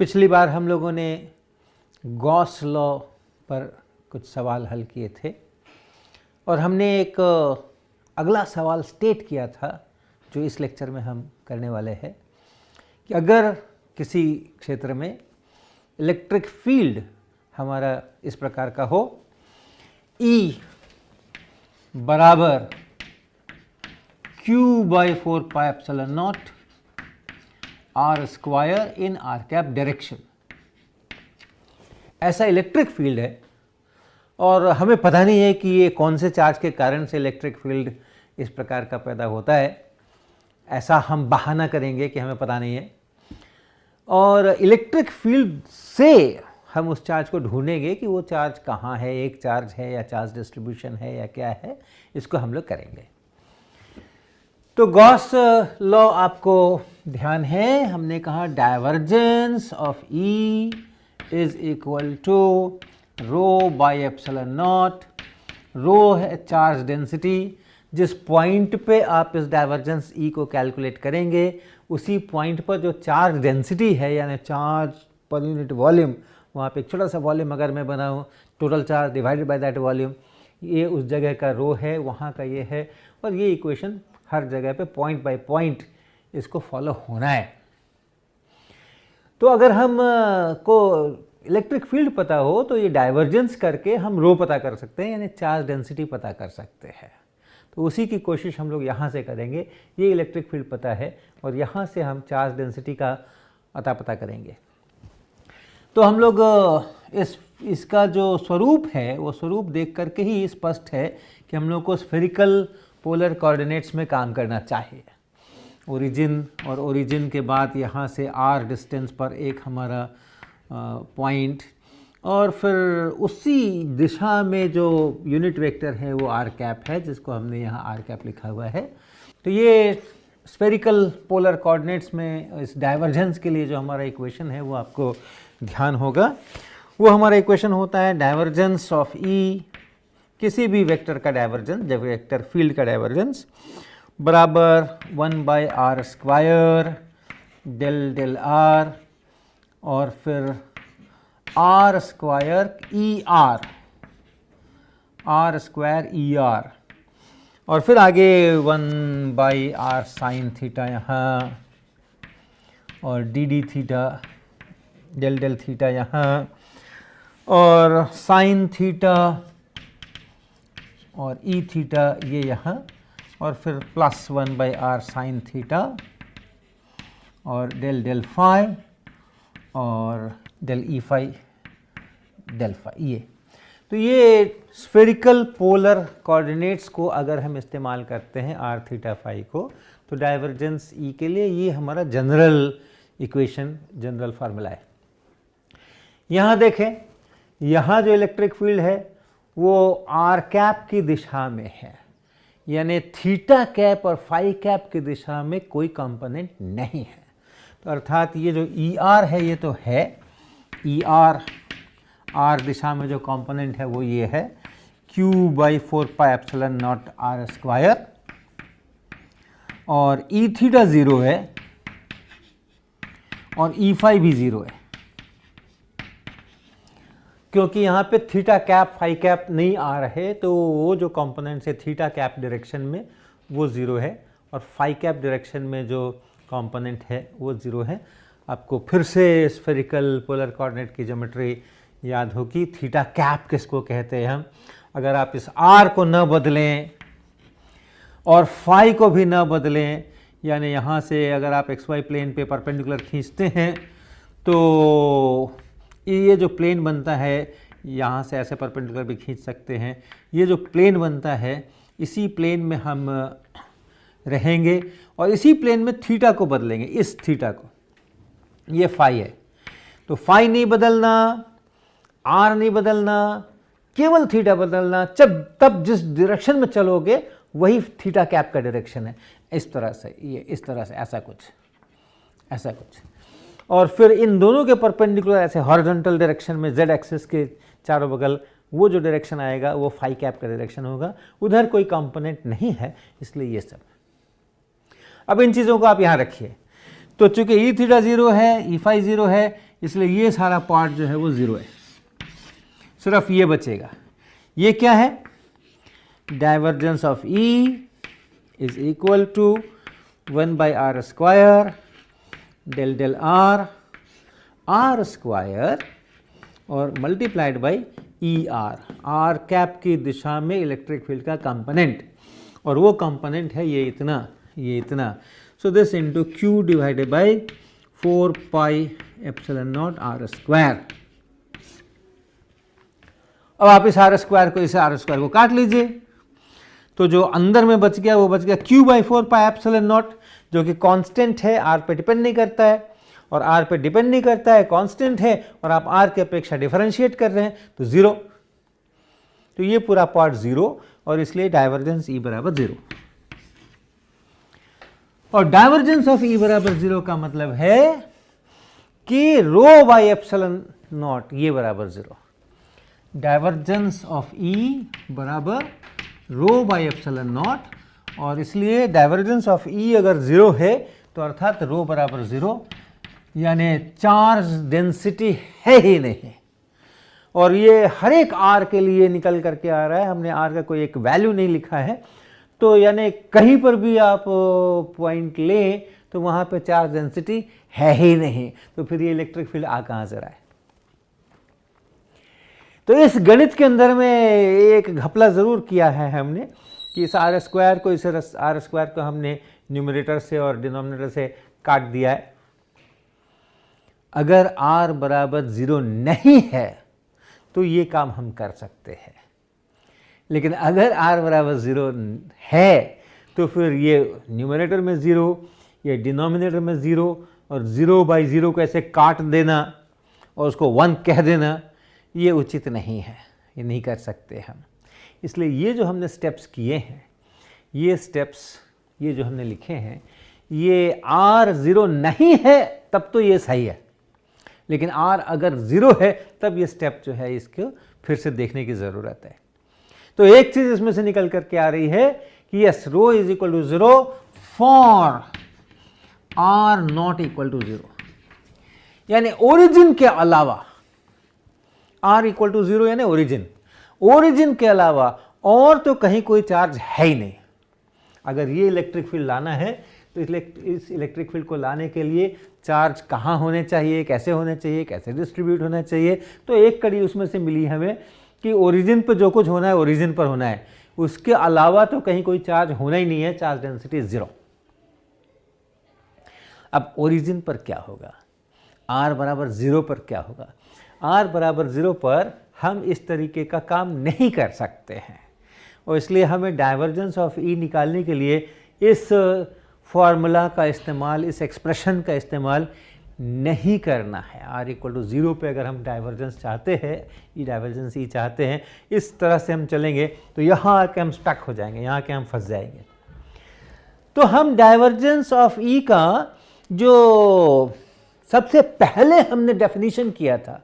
पिछली बार हम लोगों ने गॉस लॉ पर कुछ सवाल हल किए थे और हमने एक अगला सवाल स्टेट किया था जो इस लेक्चर में हम करने वाले हैं कि अगर किसी क्षेत्र में इलेक्ट्रिक फील्ड हमारा इस प्रकार का हो, E बराबर Q/4πε0 R square in are cap direction, ऐसा इलेक्ट्रिक फील्ड है और हमें पता नहीं है कि ये कौन से चार्ज के कारण से इलेक्ट्रिक फील्ड इस प्रकार का पैदा होता है। ऐसा हम बहाना करेंगे कि हमें पता नहीं है और इलेक्ट्रिक फील्ड से हम उस चार्ज को ढूंढेंगे कि वो चार्ज कहाँ है, एक चार्ज है या चार्ज डिस्ट्रीब्यूशन है या क्या है, इसको हम लोग करेंगे। तो गॉस लॉ आपको ध्यान है, हमने कहा divergence of E is equal to ρ/ε0। Rho है चार्ज डेंसिटी, जिस पॉइंट पे आप इस डाइवर्जेंस E को कैलकुलेट करेंगे उसी पॉइंट पर जो चार्ज डेंसिटी है यानी चार्ज पर यूनिट वॉल्यूम, वहाँ पे एक छोटा सा वॉल्यूम अगर मैं बनाऊँ, total charge divided by that volume, ये उस जगह का रो है, वहाँ का ये है। और ये इक्वेशन हर जगह पे पॉइंट बाय पॉइंट इसको फॉलो होना है। तो अगर हम को इलेक्ट्रिक फील्ड पता हो तो ये डाइवर्जेंस करके हम रो पता कर सकते हैं यानी चार्ज डेंसिटी पता कर सकते हैं। तो उसी की कोशिश हम लोग यहाँ से करेंगे। ये इलेक्ट्रिक फील्ड पता है और यहाँ से हम चार्ज डेंसिटी का पता करेंगे। तो हम लोग इसका जो स्वरूप है वो स्वरूप देख करके ही स्पष्ट है कि हम लोग को स्फेरिकल पोलर कोऑर्डिनेट्स में काम करना चाहिए। ओरिजिन और ओरिजिन के बाद यहाँ से r डिस्टेंस पर एक हमारा पॉइंट और फिर उसी दिशा में जो यूनिट वेक्टर है वो r कैप है, जिसको हमने यहाँ r कैप लिखा हुआ है। तो ये स्फेरिकल पोलर कोऑर्डिनेट्स में इस डाइवर्जेंस के लिए जो हमारा इक्वेशन है वो आपको ध्यान होगा। वो हमारा इक्वेशन होता है डाइवर्जेंस ऑफ E, किसी भी वेक्टर का डाइवर्जेंस, जब वेक्टर फील्ड का डाइवर्जेंस बराबर 1/r square del del r और फिर r square ER, r square ER और फिर आगे 1/r साइन थीटा यहाँ और dd theta del del theta यहाँ और साइन थीटा और E थीटा ये यहाँ और फिर प्लस 1/r साइन थीटा और डेल डेल फाई और del E phi del phi. ये तो ये स्फेरिकल पोलर कोऑर्डिनेट्स को अगर हम इस्तेमाल करते हैं r थीटा फाई को, तो डाइवर्जेंस E के लिए ये हमारा जनरल इक्वेशन, जनरल फार्मूला है। यहाँ देखें, यहाँ जो इलेक्ट्रिक फील्ड है वो r कैप की दिशा में है, यानी थीटा कैप और फाई कैप की दिशा में कोई कंपोनेंट नहीं है। तो अर्थात ये जो ER है ये तो है, ER r दिशा में जो कंपोनेंट है वो ये है Q/4πε0 r स्क्वायर और E थीटा 0 है और E फाई भी 0 है, क्योंकि यहाँ पे थीटा कैप फाई कैप नहीं आ रहे तो वो जो कंपोनेंट्स है थीटा कैप डायरेक्शन में वो 0 है और फाई कैप डायरेक्शन में जो कंपोनेंट है वो 0 है। आपको फिर से स्फेरिकल पोलर कोऑर्डिनेट की ज्योमेट्री याद होगी। थीटा कैप किसको कहते हैं हम? अगर आप इस r को न बदलें और फाई को भी न बदलें, यानी यहाँ से अगर आप xy प्लेन पे परपेंडिकुलर खींचते हैं तो ये जो प्लेन बनता है, यहाँ से ऐसे परपेंडिकुलर भी खींच सकते हैं, ये जो प्लेन बनता है इसी प्लेन में हम रहेंगे और इसी प्लेन में थीटा को बदलेंगे, इस थीटा को, ये फाई है। तो फाई नहीं बदलना, r नहीं बदलना, केवल थीटा बदलना। तब जिस डायरेक्शन में चलोगे वही थीटा कैप का डायरेक्शन है। इस तरह से, ये इस तरह से, ऐसा कुछ और फिर इन दोनों के परपेंडिकुलर ऐसे हॉरिजॉन्टल डायरेक्शन में z एक्सिस के चारों बगल वो जो डायरेक्शन आएगा वो फाई कैप का डायरेक्शन होगा। उधर कोई कंपोनेंट नहीं है, इसलिए ये सब। अब इन चीज़ों को आप यहाँ रखिए। तो चूंकि ई थीटा 0 है, ई फाई 0 है, इसलिए ये सारा पार्ट जो है वो 0 है, सिर्फ ये बचेगा। ये क्या है? Divergence of E is equal to 1 by r square del del r square और multiplied by e r cap की दिशा में इलेक्ट्रिक फील्ड का कंपोनेंट, और वो कंपोनेंट है ये इतना। So this into q divided by 4 pi epsilon naught r square. अब आप इस आर स्क्वायर को, इस आर स्क्वायर को काट लीजिए, तो जो अंदर में बच गया वो बच गया Q by 4 pi epsilon not, जो कि कांस्टेंट है, आर पे डिपेंड नहीं करता है, और आर पे डिपेंड नहीं करता है, कांस्टेंट है, और आप आर की अपेक्षा डिफरेंशिएट कर रहे हैं तो 0। तो ये पूरा पार्ट 0, और इसलिए डाइवर्जेंस E बराबर 0। और डाइवर्जेंस ऑफ E बराबर 0 का मतलब है कि रो बाई एप्सिलॉन नॉट ये बराबर 0। डाइवर्जेंस ऑफ E बराबर रो बाई एप्सिलॉन नॉट, और इसलिए डाइवर्जेंस ऑफ E अगर 0 है तो अर्थात रो बराबर 0, यानी चार्ज डेंसिटी है ही नहीं। और ये हर एक आर के लिए निकल करके आ रहा है, हमने आर का कोई एक वैल्यू नहीं लिखा है, तो यानी कहीं पर भी आप पॉइंट लें तो वहाँ पे चार्ज डेंसिटी है ही नहीं, तो फिर ये इलेक्ट्रिक फील्ड आ कहाँ से रहा है? तो इस गणित के अंदर में एक घपला ज़रूर किया है हमने कि इस आर स्क्वायर को, इस आर स्क्वायर को हमने न्यूमरेटर से और डिनोमिनेटर से काट दिया है। अगर r बराबर 0 नहीं है तो ये काम हम कर सकते हैं, लेकिन अगर r बराबर 0 है तो फिर ये न्यूमरेटर में 0, ये डिनोमिनेटर में 0, और 0 बाई 0 को ऐसे काट देना और उसको 1 कह देना, ये उचित नहीं है, ये नहीं कर सकते हम। इसलिए ये जो हमने स्टेप्स किए हैं, ये स्टेप्स, ये जो हमने लिखे हैं, ये r 0 नहीं है तब तो ये सही है, लेकिन r अगर 0 है तब ये स्टेप जो है इसको फिर से देखने की ज़रूरत है। तो एक चीज़ इसमें से निकल करके आ रही है कि yes, rho is equal to 0 for r not equal to 0, यानी ओरिजिन के अलावा, r इक्वल टू 0 यानी ओरिजिन के अलावा और तो कहीं कोई चार्ज है ही नहीं। अगर ये इलेक्ट्रिक फील्ड लाना है तो इस इलेक्ट्रिक फील्ड को लाने के लिए चार्ज कहाँ होने चाहिए, कैसे होने चाहिए, कैसे डिस्ट्रीब्यूट होना चाहिए, तो एक कड़ी उसमें से मिली हमें कि ओरिजिन पर जो कुछ होना है ओरिजिन पर होना है, उसके अलावा तो कहीं कोई चार्ज होना ही नहीं है, चार्ज डेंसिटी 0। अब ओरिजिन पर क्या होगा, r बराबर 0 पर क्या होगा? r बराबर 0 पर हम इस तरीके का काम नहीं कर सकते हैं, और इसलिए हमें डाइवर्जेंस ऑफ E निकालने के लिए इस फॉर्मूला का इस्तेमाल, इस एक्सप्रेशन का इस्तेमाल नहीं करना है। r इक्वल टू 0 पे अगर हम डाइवर्जेंस चाहते हैं, E डाइवर्जेंस E चाहते हैं, इस तरह से हम चलेंगे तो यहाँ आके हम स्टक हो जाएंगे, यहाँ आके हम फंस जाएंगे। तो हम डाइवर्जेंस ऑफ E का जो सबसे पहले हमने डेफिनेशन किया था,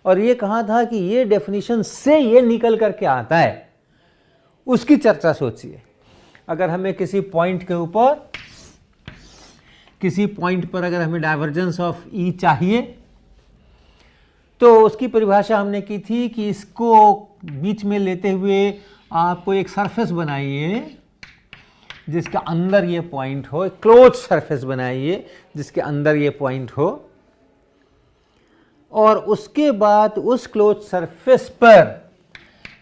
और ये कहा था कि ये डेफिनेशन से ये निकल करके आता है, उसकी चर्चा सोचिए। अगर हमें किसी पॉइंट के ऊपर, किसी पॉइंट पर अगर हमें डाइवर्जेंस ऑफ E चाहिए, तो उसकी परिभाषा हमने की थी कि इसको बीच में लेते हुए आपको एक सरफेस बनाइए जिसका अंदर ये पॉइंट हो, क्लोज सरफेस बनाइए जिसके अंदर ये पॉइंट हो, और उसके बाद उस क्लोज सरफेस पर,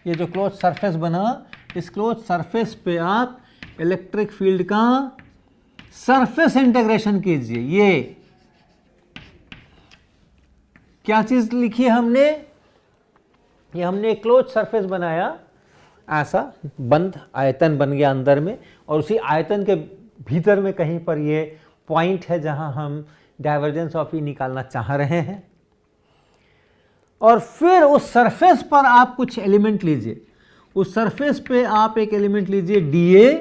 ये जो क्लोज सरफेस बना, इस क्लोज सरफेस पे आप इलेक्ट्रिक फील्ड का सरफेस इंटीग्रेशन कीजिए। ये क्या चीज लिखी है हमने? ये हमने एक क्लोज सरफेस बनाया, ऐसा बंद आयतन बन गया अंदर में, और उसी आयतन के भीतर में कहीं पर ये पॉइंट है जहां हम डाइवर्जेंस ऑफ E निकालना चाह रहे हैं। और फिर उस सरफेस पर आप कुछ एलिमेंट लीजिए, उस सरफेस पे आप एक एलिमेंट लीजिए dA,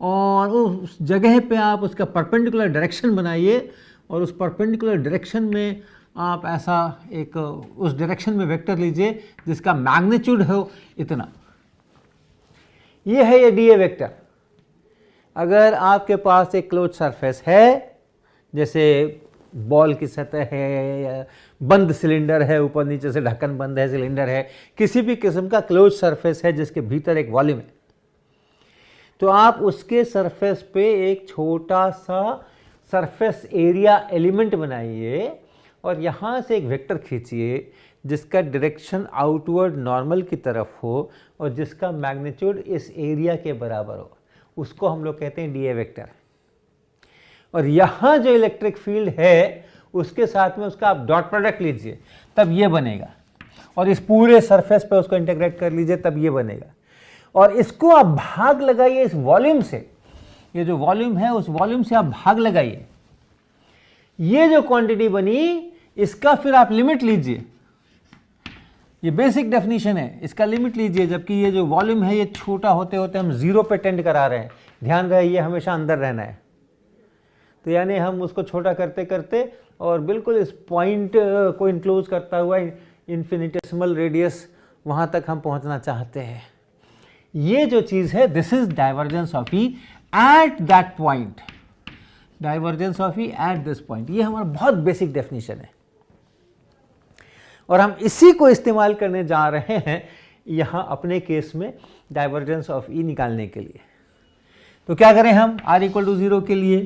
और उस जगह पे आप उसका परपेंडिकुलर डायरेक्शन बनाइए, और उस परपेंडिकुलर डायरेक्शन में आप ऐसा एक, उस डायरेक्शन में वेक्टर लीजिए जिसका मैग्नीट्यूड हो इतना। ये है ये dA वेक्टर। अगर आपके पास एक क्लोज सरफेस है, जैसे बॉल की सतह है या बंद सिलेंडर है, ऊपर नीचे से ढक्कन बंद है, सिलेंडर है, किसी भी किस्म का क्लोज सरफेस है जिसके भीतर एक वॉल्यूम है, तो आप उसके सरफेस पे एक छोटा सा सरफेस एरिया एलिमेंट बनाइए और यहाँ से एक वेक्टर खींचिए जिसका डायरेक्शन आउटवर्ड नॉर्मल की तरफ हो और जिसका मैग्नीट्यूड इस एरिया के बराबर हो, उसको हम लोग कहते हैं डीए वेक्टर। और यहाँ जो इलेक्ट्रिक फील्ड है उसके साथ में उसका आप डॉट प्रोडक्ट लीजिए, तब ये बनेगा, और इस पूरे सरफेस पे उसको इंटीग्रेट कर लीजिए, तब ये बनेगा। और इसको आप भाग लगाइए इस वॉल्यूम से, ये जो वॉल्यूम है उस वॉल्यूम से आप भाग लगाइए, ये जो क्वांटिटी बनी इसका फिर आप लिमिट लीजिए, ये बेसिक डेफिनेशन है, इसका लिमिट लीजिए, जबकि ये जो वॉल्यूम है ये छोटा होते होते हम जीरो पे टेंड करा रहे हैं, ध्यान रहे ये हमेशा अंदर रहना है। तो यानी हम उसको छोटा करते करते और बिल्कुल इस पॉइंट को इंक्लोज करता हुआ इन्फिनिटेसिमल रेडियस वहाँ तक हम पहुँचना चाहते हैं। ये जो चीज़ है, this is divergence of E at that point, divergence of E at this point, ये हमारा बहुत बेसिक डेफिनेशन है और हम इसी को इस्तेमाल करने जा रहे हैं यहाँ अपने केस में डाइवर्जेंस ऑफ ई निकालने के लिए। तो क्या करें हम r इक्वल टू 0 के लिए,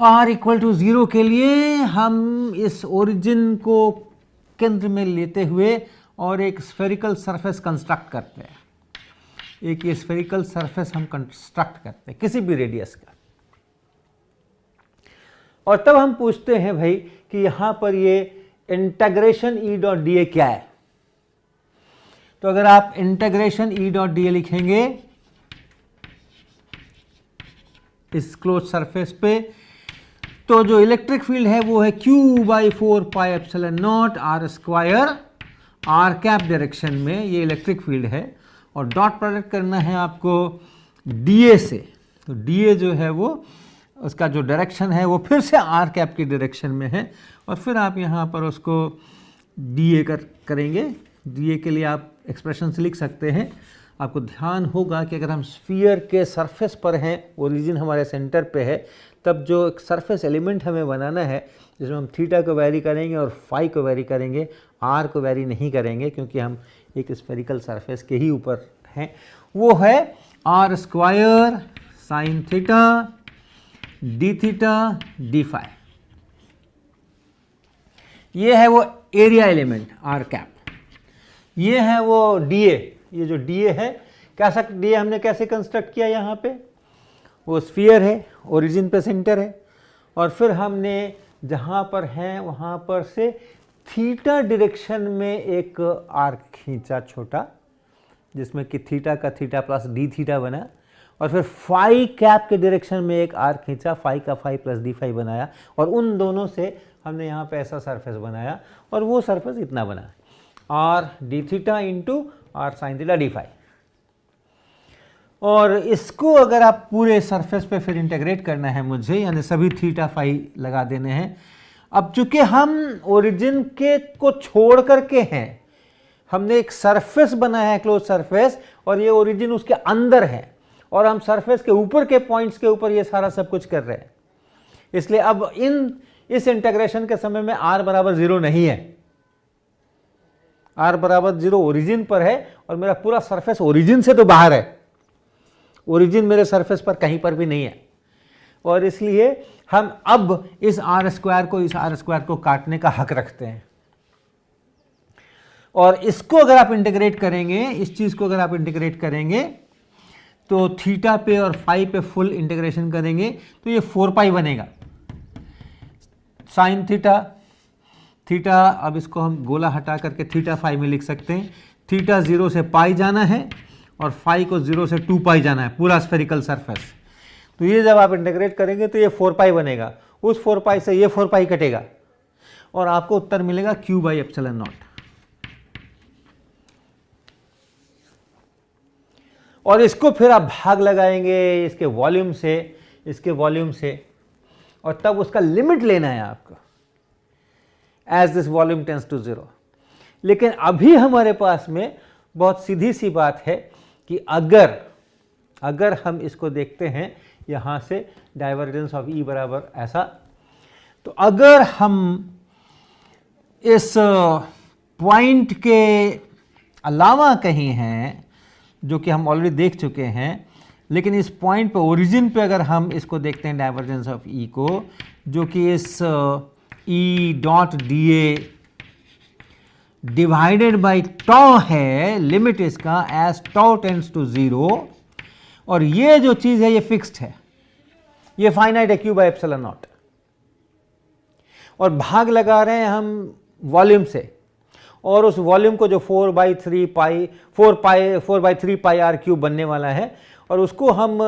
r इक्वल टू 0 के लिए हम इस ओरिजिन को केंद्र में लेते हुए और एक स्फेरिकल सरफेस कंस्ट्रक्ट करते हैं, एक ये स्फेरिकल सरफेस हम कंस्ट्रक्ट करते हैं किसी भी रेडियस का, और तब हम पूछते हैं भाई कि यहाँ पर ये integration E dot D A क्या है। तो अगर आप integration E dot D A लिखेंगे इस क्लोज सरफेस पे, तो जो इलेक्ट्रिक फील्ड है वो है q by 4 pi epsilon naught r square, r cap direction में ये इलेक्ट्रिक फील्ड है, और डॉट प्रोडक्ट करना है आपको डीए से। तो डीए जो है वो उसका जो डायरेक्शन है वो फिर से आर कैप की डायरेक्शन में है, और फिर आप यहाँ पर उसको डीए करेंगे। डीए के लिए आप एक्सप्रेशन लिख सकते हैं। आपको ध्यान होगा कि अगर हम स्फीयर के सरफेस पर हैं, ओरिजिन हमारे सेंटर पे है, तब जो एक सरफेस एलिमेंट हमें बनाना है जिसमें हम थीटा को वेरी करेंगे और फाई को वेरी करेंगे, आर को वेरी नहीं करेंगे क्योंकि हम एक स्फेरिकल सरफेस के ही ऊपर हैं, वो है r square sine theta d theta d phi. ये है वो एरिया एलिमेंट आर कैप, ये है वो डीए, ये जो डीए है कैसा डीए हमने कैसे कंस्ट्रक्ट किया, यहाँ पे वो स्फीयर है, ओरिजिन पे सेंटर है, और फिर हमने जहाँ पर हैं वहाँ पर से थीटा डायरेक्शन में एक आर्क खींचा छोटा, जिसमें कि थीटा का थीटा प्लस डी थीटा बना, और फिर फाई कैप के डायरेक्शन में एक आर्क खींचा, फाई का फाई प्लस डी फाई बनाया, और उन दोनों से हमने यहाँ पे ऐसा सरफेस बनाया, और वो सरफेस इतना बना r d theta into r sine theta d phi. और इसको अगर आप पूरे सरफेस पे फिर इंटीग्रेट करना है मुझे, यानी सभी थीटा फाई लगा देने हैं। अब चूंकि हम ओरिजिन के को छोड़ करके हैं, हमने एक सरफेस बनाया है क्लोज सरफेस, और ये ओरिजिन उसके अंदर है, और हम सरफेस के ऊपर के पॉइंट्स के ऊपर ये सारा सब कुछ कर रहे हैं। इसलिए अब इस इंटीग्रेशन के समय में r बराबर 0 नहीं है, r बराबर 0 ओरिजिन पर है, और मेरा पूरा सरफेस ओरिजिन से तो बाहर है, ओरिजिन मेरे सरफेस पर कहीं पर भी नहीं है, और इसलिए हम अब इस आर स्क्वायर को इस आर स्क्वायर को काटने का हक रखते हैं। और इसको अगर आप इंटीग्रेट करेंगे, इस चीज को अगर आप इंटीग्रेट करेंगे, तो थीटा पे और फाई पे फुल इंटीग्रेशन करेंगे तो ये 4 पाई बनेगा साइन थीटा। थीटा अब इसको हम गोला हटा करके थीटा फाई में लिख सकते हैं। थीटा 0 से पाई जाना है और फाई को 0 से 2 पाई जाना है, पूरा स्फेरिकल सरफेस। तो ये जब आप इंटीग्रेट करेंगे तो ये 4 पाई बनेगा, उस 4 पाई से ये 4 पाई कटेगा, और आपको उत्तर मिलेगा q बाई एप्सिलॉन नॉट। और इसको फिर आप भाग लगाएंगे इसके वॉल्यूम से, इसके वॉल्यूम से, और तब उसका लिमिट लेना है आपको as this volume tends to 0। लेकिन अभी हमारे पास में बहुत सीधी सी बात है कि अगर हम इसको देखते हैं यहाँ से डाइवर्जेंस ऑफ ई बराबर ऐसा, तो अगर हम इस पॉइंट के अलावा कहीं हैं, जो कि हम ऑलरेडी देख चुके हैं, लेकिन इस पॉइंट पे ओरिजिन पे अगर हम इसको देखते हैं डाइवर्जेंस ऑफ ई को, जो कि इस E dot D A divided by टॉ है, लिमिट इसका एज टॉ टेंड्स टू 0, और ये जो चीज है ये फिक्स्ड है, ये फाइनाइट है क्यू बाई एप्सिलॉन नॉट, और भाग लगा रहे हैं हम वॉल्यूम से, और उस वॉल्यूम को जो 4/3 पाई आर क्यूब बनने वाला है, और उसको हम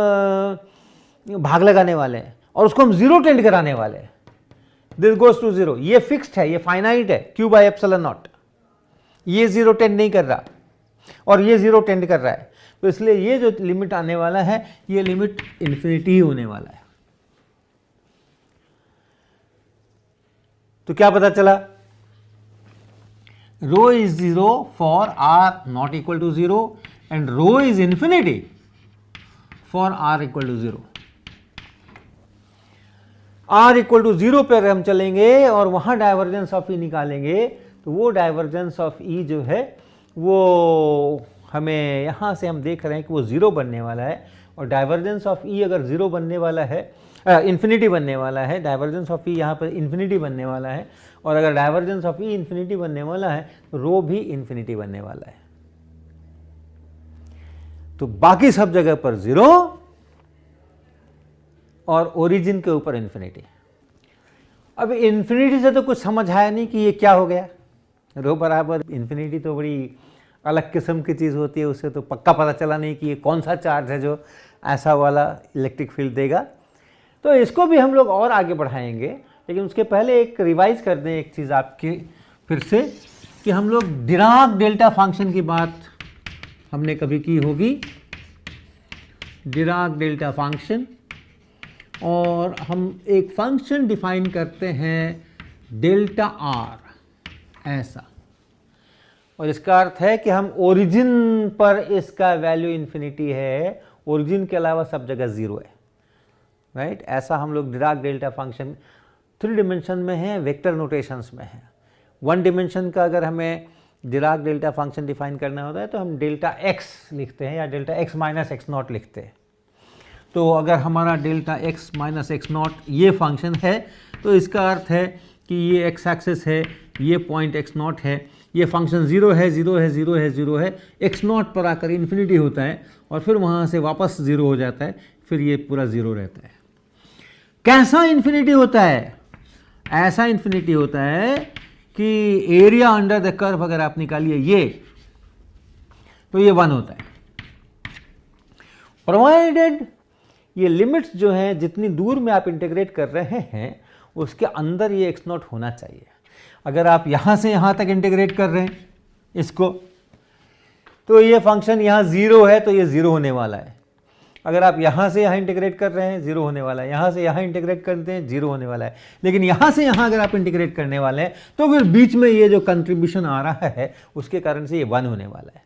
भाग लगाने वाले हैं, और उसको हम 0 टेंड कराने वाले हैं, दिस गोज टू 0, ये फिक्स्ड है, ये फाइनाइट है क्यू बाई एप्सिलॉन नॉट, ये 0 टेंड नहीं कर रहा और ये 0 टेंड कर रहा है, तो इसलिए ये जो लिमिट आने वाला है ये लिमिट इन्फिनिटी ही होने वाला है। तो क्या पता चला, rho is 0 for r not equal to 0 and rho is infinity for r equal to 0। R equal to 0 पर हम चलेंगे और वहां डाइवर्जेंस ऑफ ई निकालेंगे, तो वो डाइवर्जेंस ऑफ ई जो है वो हमें यहां से हम देख रहे हैं कि वो 0 बनने वाला है, और डाइवर्जेंस ऑफ ई अगर 0 बनने वाला है, इन्फिनिटी बनने वाला है, डाइवर्जेंस ऑफ ई यहाँ पर इन्फिनिटी बनने वाला है, और अगर डाइवर्जेंस ऑफ ई इन्फिनिटी बनने वाला है तो रो भी इन्फिनिटी बनने वाला है। तो बाकी सब जगह पर 0 और ओरिजिन के ऊपर इन्फिनिटी। अब इन्फिनिटी से तो कुछ समझ आया नहीं कि ये क्या हो गया, रो बराबर इन्फिनिटी तो बड़ी अलग किस्म की चीज़ होती है, उससे तो पक्का पता चला नहीं कि ये कौन सा चार्ज है जो ऐसा वाला इलेक्ट्रिक फील्ड देगा। तो इसको भी हम लोग और आगे बढ़ाएंगे, लेकिन उसके पहले एक रिवाइज कर दें एक चीज़ आपकी फिर से, कि हम लोग डिराक डेल्टा फंक्शन की बात हमने कभी की होगी, डिराक डेल्टा फंक्शन, और हम एक फंक्शन डिफाइन करते हैं डेल्टा आर ऐसा, और इसका अर्थ है कि हम ओरिजिन पर इसका वैल्यू इन्फिनिटी है, ओरिजिन के अलावा सब जगह 0 है, राइट। ऐसा हम लोग डिराक डेल्टा फंक्शन 3 डिमेंशन में है, वेक्टर नोटेशंस में है। 1 डिमेंशन का अगर हमें डिराक डेल्टा फंक्शन डिफाइन करना होता है तो हम डेल्टा एक्स लिखते हैं या delta x minus x not लिखते हैं। तो अगर हमारा delta x minus x not ये फंक्शन है तो इसका अर्थ है कि ये एक्स एक्सिस है, ये पॉइंट एक्स नॉट है, ये फंक्शन 0 है 0 है 0 है 0 है, एक्स नॉट पर आकर इन्फिनिटी होता है और फिर वहाँ से वापस 0 हो जाता है, फिर ये पूरा 0 रहता है। कैसा इन्फिनिटी होता है? ऐसा इन्फिनिटी होता है कि एरिया अंडर द कर्व अगर आप निकालिए ये, तो ये 1 होता है, प्रोवाइडेड ये लिमिट्स जो हैं जितनी दूर में आप इंटीग्रेट कर रहे हैं उसके अंदर ये एक्स नॉट होना चाहिए। अगर आप यहाँ से यहाँ तक इंटीग्रेट कर रहे हैं इसको, तो ये फंक्शन यहाँ 0 है तो ये 0 होने वाला है। अगर आप यहाँ से यहाँ इंटीग्रेट कर रहे हैं 0 होने वाला है, यहाँ से यहाँ इंटीग्रेट करते हैं 0 होने वाला है। लेकिन यहाँ से यहाँ अगर आप इंटीग्रेट करने वाले हैं तो फिर बीच में ये जो कंट्रीब्यूशन आ रहा है उसके कारण से ये 1 होने वाला है।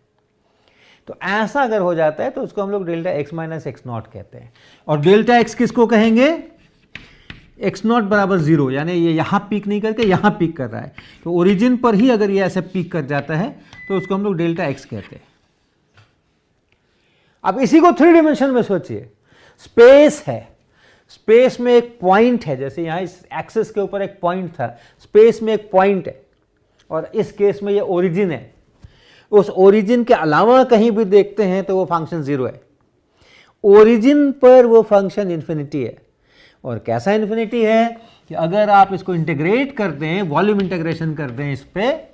तो ऐसा अगर हो जाता है तो उसको हम लोग delta x minus x not कहते हैं। और डेल्टा एक्स किसको कहेंगे? एक्स नॉट बराबर 0, यानी ये यहाँ पीक नहीं करके यहाँ पीक कर रहा है, तो ओरिजिन पर ही अगर ये ऐसे पीक कर जाता है तो उसको हम लोग डेल्टा एक्स कहते हैं। अब इसी को 3 डिमेंशन में सोचिए, स्पेस है, स्पेस में एक पॉइंट है, जैसे यहाँ इस एक्सिस के ऊपर एक पॉइंट था, स्पेस में एक पॉइंट है और इस केस में ये ओरिजिन है। उस ओरिजिन के अलावा कहीं भी देखते हैं तो वो फंक्शन 0 है, ओरिजिन पर वो फंक्शन इन्फिनिटी है। और कैसा इन्फिनिटी है कि अगर आप इसको इंटीग्रेट कर दें, वॉल्यूम इंटीग्रेशन कर दें इस पे,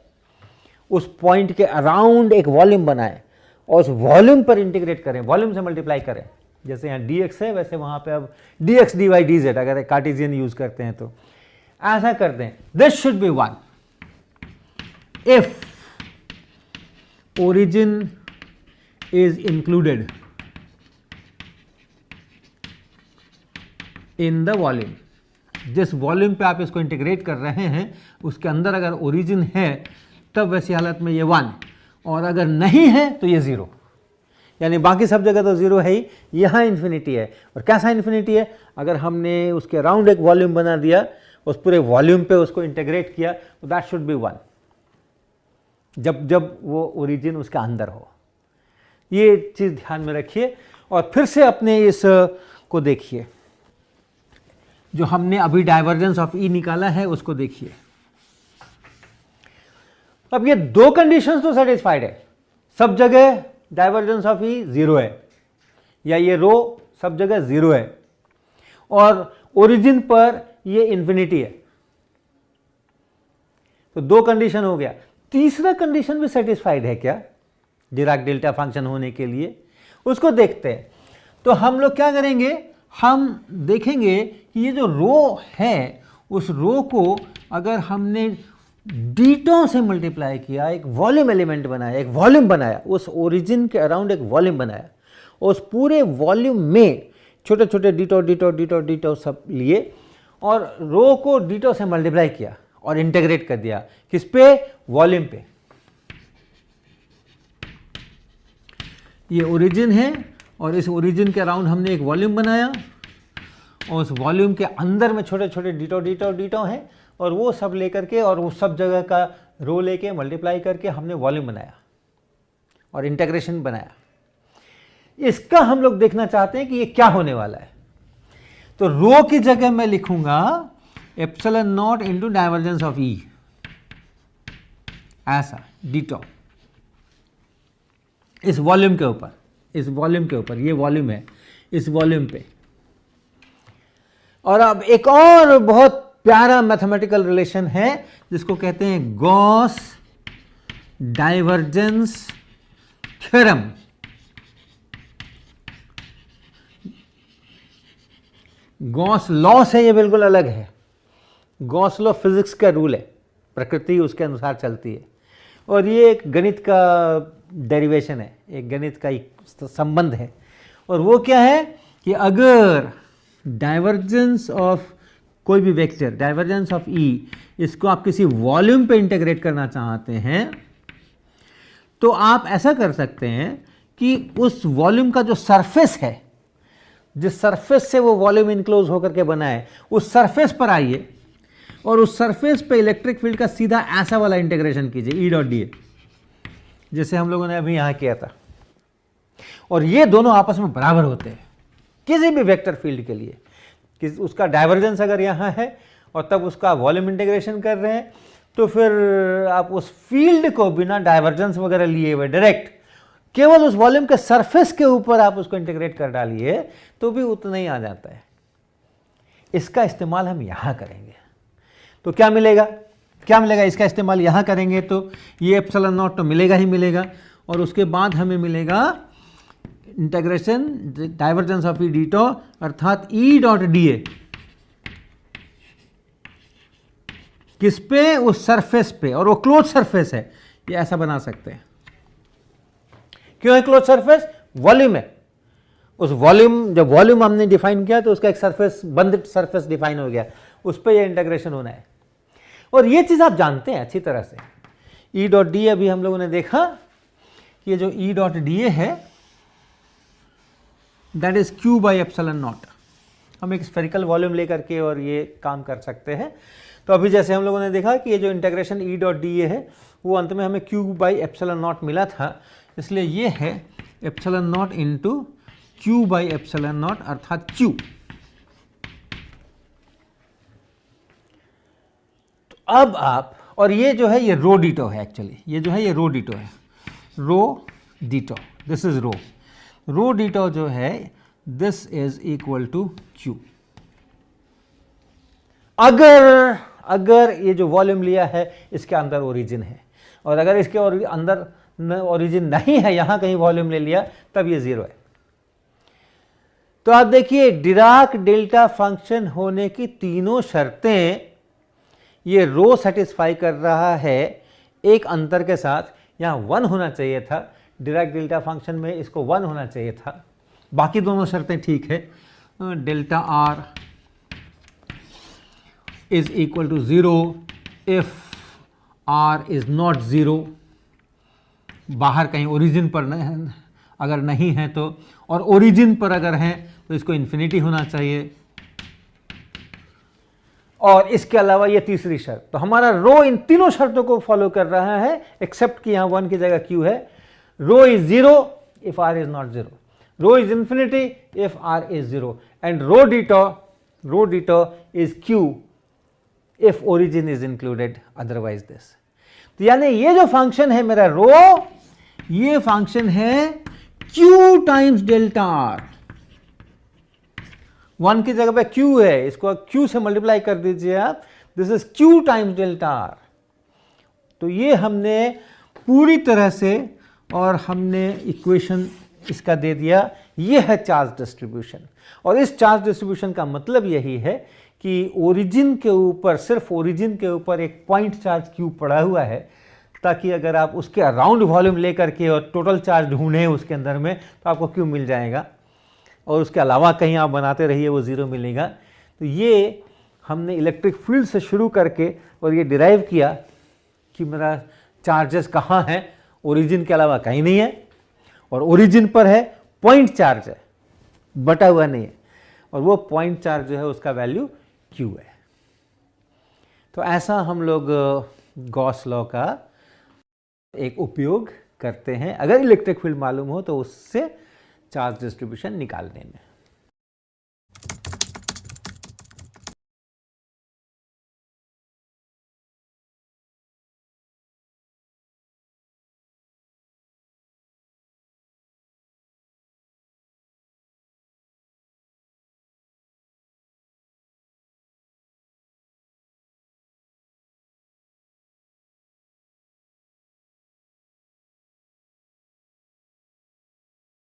उस पॉइंट के अराउंड एक वॉल्यूम बनाएं और उस वॉल्यूम पर इंटीग्रेट करें, वॉल्यूम से मल्टीप्लाई करें, जैसे यहाँ dx है वैसे वहाँ पे अब dx dy dz अगर कार्टेशियन यूज करते हैं तो ऐसा कर दें। This should be 1 if origin is included in the volume। जिस वॉल्यूम पे आप इसको इंटीग्रेट कर रहे हैं उसके अंदर अगर ओरिजिन है तब वैसी हालत में ये 1, और अगर नहीं है तो ये 0, यानी बाकी सब जगह तो 0 है ही, यहाँ इन्फिनिटी है। और कैसा इन्फिनिटी है? अगर हमने उसके अराउंड एक वॉल्यूम बना दिया, उस पूरे वॉल्यूम पे उसको इंटीग्रेट किया, तो दैट शुड बी 1, जब जब वो ओरिजिन उसका अंदर हो। ये चीज़ ध्यान में रखिए और फिर से अपने इस को देखिए, जो हमने अभी डाइवर्जेंस ऑफ ई निकाला है उसको देखिए। अब ये दो कंडीशंस तो सेटिस्फाइड है, सब जगह डाइवर्जेंस ऑफ ई 0 है, या ये रो सब जगह 0 है, और ओरिजिन पर ये इंफिनिटी है। तो दो कंडीशन हो गया। तीसरा कंडीशन भी सेटिस्फाइड है क्या डिराक डेल्टा फंक्शन होने के लिए, उसको देखते हैं। तो हम लोग क्या करेंगे, हम देखेंगे कि ये जो रो है उस रो को अगर हमने डीटो से मल्टीप्लाई किया, एक वॉल्यूम एलिमेंट बनाया, एक वॉल्यूम बनाया, उस ओरिजिन के अराउंड एक वॉल्यूम बनाया, उस पूरे वॉल्यूम में छोटे छोटे डीटो डीटो डीटो डीटो सब लिए और रो को डीटो से मल्टीप्लाई किया और इंटीग्रेट कर दिया, किस पे, वॉल्यूम पे। ये ओरिजिन है और इस ओरिजिन के अराउंड हमने एक वॉल्यूम बनाया और उस वॉल्यूम के अंदर में छोटे छोटे डीटो डीटो डीटो हैं, और वो सब लेकर के और वो सब जगह का रो लेके मल्टीप्लाई करके हमने वॉल्यूम बनाया और इंटीग्रेशन बनाया। इसका हम लोग देखना चाहते हैं कि ये क्या होने वाला है। तो रो की जगह मैं लिखूंगा epsilon not into divergence of e, ऐसा डीटो इस वॉल्यूम के ऊपर, इस वॉल्यूम के ऊपर, ये वॉल्यूम है, इस वॉल्यूम पे। और अब एक और बहुत प्यारा मैथमेटिकल रिलेशन है जिसको कहते हैं Gauss divergence theorem. Gauss law से ये बिल्कुल अलग है। गॉस लॉ फिजिक्स का रूल है, प्रकृति उसके अनुसार चलती है, और ये एक गणित का डेरिवेशन है, एक गणित का एक संबंध है। और वो क्या है कि अगर डाइवर्जेंस ऑफ कोई भी वेक्टर, डाइवर्जेंस ऑफ ई, इसको आप किसी वॉल्यूम पे इंटीग्रेट करना चाहते हैं तो आप ऐसा कर सकते हैं कि उस वॉल्यूम का जो सरफेस है, जिस सरफेस से वो वॉल्यूम इनक्लोज होकर के बना है, उस सरफेस पर आइए और उस सरफेस पे इलेक्ट्रिक फील्ड का सीधा ऐसा वाला इंटीग्रेशन कीजिए, ई डॉट डी ए, जैसे हम लोगों ने अभी यहां किया था। और ये दोनों आपस में बराबर होते हैं किसी भी वेक्टर फील्ड के लिए, कि उसका डाइवर्जेंस अगर यहाँ है और तब उसका वॉल्यूम इंटीग्रेशन कर रहे हैं, तो फिर आप उस फील्ड को बिना डाइवर्जेंस वगैरह लिए हुए डायरेक्ट केवल उस वॉल्यूम के सरफेस के ऊपर आप उसको इंटीग्रेट कर डालिए तो भी उतना ही आ जाता है। इसका इस्तेमाल हम यहाँ करेंगे तो क्या मिलेगा, क्या मिलेगा, इसका इस्तेमाल यहाँ करेंगे तो ये एप्सिलॉन नॉट तो मिलेगा ही मिलेगा, और उसके बाद हमें मिलेगा integration divergence of E ditto, अर्थात ई डॉट डी ए किस पे, उस सरफेस पे, और वो क्लोज सरफेस है, ये ऐसा बना सकते हैं। क्यों है क्लोज सरफेस, वॉल्यूम है, उस वॉल्यूम, जब वॉल्यूम हमने डिफाइन किया तो उसका एक सरफेस, बंद सरफेस डिफाइन हो गया, उस पर ये इंटीग्रेशन होना है। और ये चीज आप जानते हैं अच्छी तरह से, ई डॉट डी ए अभी हम लोगों ने देखा कि ये जो ई डॉट डी ए है that is Q by epsilon not. हम एक स्फेरिकल वॉल्यूम लेकर के और ये काम कर सकते हैं। तो अभी जैसे हम लोगों ने देखा कि ये जो integration E dot D A है वो अंत में हमें क्यू बाई एप्सिलॉन नॉट मिला था, इसलिए ये है epsilon not into Q by epsilon not, अर्थात क्यू। तो अब आप, और ये जो है ये रो डीटो है, एक्चुअली ये जो है ये रो डीटो है, rho ditto, this is rho, rho ditto जो है this is equal to q. अगर ये जो वॉल्यूम लिया है इसके अंदर ओरिजिन है, और अगर इसके अंदर ओरिजिन नहीं है, यहां कहीं वॉल्यूम ले लिया, तब ये जीरो है। तो आप देखिए डिराक डेल्टा फंक्शन होने की तीनों शर्तें ये रो सेटिस्फाई कर रहा है, एक अंतर के साथ, यहां 1 होना चाहिए था, डिराक डेल्टा फंक्शन में इसको 1 होना चाहिए था, बाकी दोनों शर्तें ठीक है। Delta r is equal to 0 if r is not 0, बाहर कहीं ओरिजिन पर अगर नहीं है तो, और ओरिजिन पर अगर है तो इसको इन्फिनिटी होना चाहिए। और इसके अलावा ये तीसरी शर्त। तो हमारा रो इन तीनों शर्तों को फॉलो कर रहा है, एक्सेप्ट कि यहां 1 की जगह q है। Rho is 0 if r is not 0, rho is infinity if r is 0, and rho ditto is q if origin is included, otherwise this. तो यानी ये जो फंक्शन है मेरा रो, ये फंक्शन है q टाइम्स डेल्टा r। 1 की जगह पे q है, इसको q से मल्टीप्लाई कर दीजिए आप, this is q times delta r। तो ये हमने पूरी तरह से, और हमने इक्वेशन इसका दे दिया, ये है चार्ज डिस्ट्रीब्यूशन। और इस चार्ज डिस्ट्रीब्यूशन का मतलब यही है कि ओरिजिन के ऊपर, सिर्फ ओरिजिन के ऊपर एक पॉइंट चार्ज q पड़ा हुआ है, ताकि अगर आप उसके अराउंड वॉल्यूम लेकर के और टोटल चार्ज ढूंढें उसके अंदर में, तो आपको q मिल जाएगा, और उसके अलावा कहीं आप बनाते रहिए वो 0 मिलेगा। तो ये हमने इलेक्ट्रिक फील्ड से शुरू करके और ये डिराइव किया कि मेरा चार्जेस कहाँ हैं, ओरिजिन के अलावा कहीं नहीं है, और ओरिजिन पर है पॉइंट चार्ज है, बटा हुआ नहीं है, और वो पॉइंट चार्ज जो है उसका वैल्यू q है। तो ऐसा हम लोग गॉस लॉ का एक उपयोग करते हैं अगर इलेक्ट्रिक फील्ड मालूम हो तो उससे चार्ज डिस्ट्रीब्यूशन निकालने में।